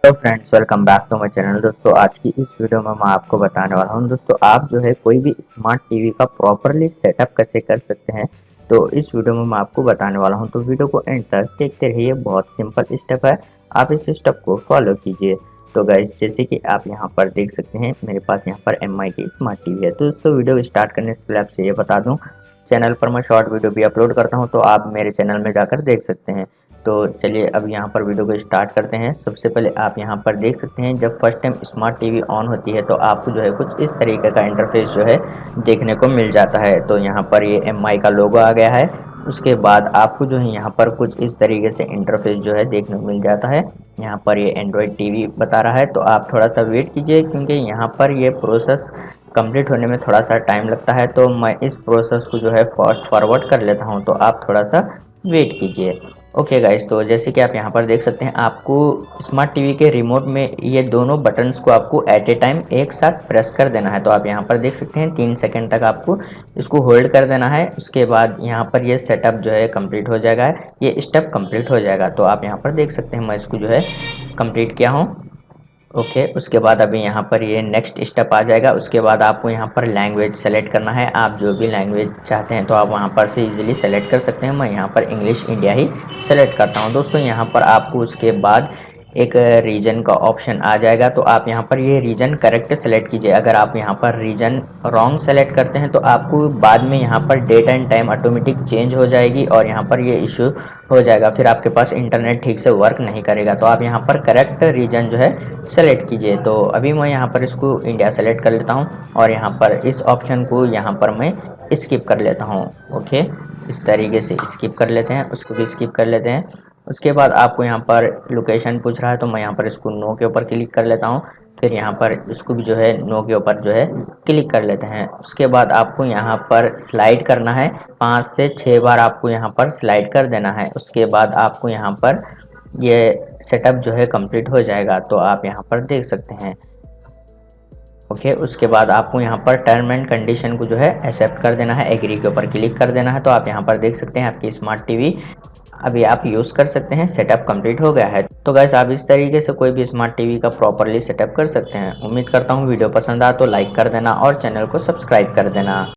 तो friends, welcome back to my channel. दोस्तों, आज की इस वीडियो में मैं आपको बताने वाला हूं दोस्तों, आप जो है कोई भी स्मार्ट टीवी का प्रॉपरली सेटअप कैसे कर सकते हैं। तो इस वीडियो में मैं आपको बताने वाला हूं, तो वीडियो को एंड तक देखते रहिए। बहुत सिंपल स्टेप है, आप इस स्टेप को फॉलो कीजिए। तो गाइस, जैसे कि आप यहाँ पर देख सकते हैं, मेरे पास यहाँ पर MI की स्मार्ट टीवी है। तो दोस्तों, वीडियो स्टार्ट करने से पहले आपसे ये बता दूं, चैनल पर मैं शॉर्ट वीडियो भी अपलोड करता हूं, तो आप मेरे चैनल में जाकर देख सकते हैं। तो चलिए अब यहाँ पर वीडियो को स्टार्ट करते हैं। सबसे पहले आप यहाँ पर देख सकते हैं, जब first time smart TV on होती है तो आपको जो है कुछ इस तरीके का इंटरफेस जो है देखने को मिल जाता है। तो यहाँ पर ये MI का लोगो आ गया है। उसके बाद आपको जो है यहाँ पर कुछ इस तरीके से इंटरफेस जो है देखने को मिल जाता है। यहाँ पर ये एंड्रॉयड टीवी बता रहा है, तो आप थोड़ा सा वेट कीजिए, क्योंकि यहाँ पर ये प्रोसेस कंप्लीट होने में थोड़ा सा टाइम लगता है। तो मैं इस प्रोसेस को जो है फास्ट फॉरवर्ड कर लेता हूँ, तो आप थोड़ा सा वेट कीजिए। ओके गाइस, तो जैसे कि आप यहाँ पर देख सकते हैं, आपको स्मार्ट टीवी के रिमोट में ये दोनों बटन्स को आपको एट ए टाइम एक साथ प्रेस कर देना है। तो आप यहाँ पर देख सकते हैं 3 सेकंड तक आपको इसको होल्ड कर देना है। उसके बाद यहाँ पर ये सेटअप जो है कंप्लीट हो जाएगा, ये स्टेप कंप्लीट हो जाएगा। तो आप यहाँ पर देख सकते हैं, मैं इसको जो है कंप्लीट किया हूँ। ओके, उसके बाद अभी यहाँ पर ये नेक्स्ट स्टेप आ जाएगा। उसके बाद आपको यहाँ पर लैंग्वेज सेलेक्ट करना है। आप जो भी लैंग्वेज चाहते हैं तो आप वहाँ पर से इजीली सेलेक्ट कर सकते हैं। मैं यहाँ पर इंग्लिश इंडिया ही सेलेक्ट करता हूँ। दोस्तों, यहाँ पर आपको उसके बाद एक रीजन का ऑप्शन आ जाएगा, तो आप यहाँ पर ये रीजन करेक्ट सेलेक्ट कीजिए। अगर आप यहाँ पर रीजन रॉन्ग सेलेक्ट करते हैं तो आपको बाद में यहाँ पर date and time automatic change हो जाएगी और यहाँ पर ये इशू हो जाएगा, फिर आपके पास इंटरनेट ठीक से वर्क नहीं करेगा। तो आप यहाँ पर करेक्ट रीजन जो है सेलेक्ट कीजिए। तो अभी मैं यहाँ पर इसको इंडिया सेलेक्ट कर लेता हूँ और यहाँ पर इस ऑप्शन को यहाँ पर मैं स्किप कर लेता हूँ। ओके, इस तरीके से स्किप कर लेते हैं, उसको भी स्किप कर लेते हैं। उसके बाद आपको यहाँ पर लोकेशन पूछ रहा है, तो मैं यहाँ पर इसको नो के ऊपर क्लिक कर लेता हूँ। फिर यहाँ पर इसको भी जो है नो के ऊपर जो है क्लिक कर लेते हैं। उसके बाद आपको यहाँ पर स्लाइड करना है, 5 से 6 बार आपको यहाँ पर स्लाइड कर देना है। उसके बाद आपको यहाँ पर ये सेटअप जो है कंप्लीट हो जाएगा। तो आप यहाँ पर देख सकते हैं। ओके, उसके बाद आपको यहाँ पर टर्म एंड कंडीशन को जो है एक्सेप्ट कर देना है, एग्री के ऊपर क्लिक कर देना है। तो आप यहाँ पर देख सकते हैं, आपकी स्मार्ट टीवी अभी आप यूज़ कर सकते हैं, सेटअप कंप्लीट हो गया है। तो गाइस, आप इस तरीके से कोई भी स्मार्ट टीवी का प्रॉपरली सेटअप कर सकते हैं। उम्मीद करता हूँ वीडियो पसंद आया तो लाइक कर देना और चैनल को सब्सक्राइब कर देना।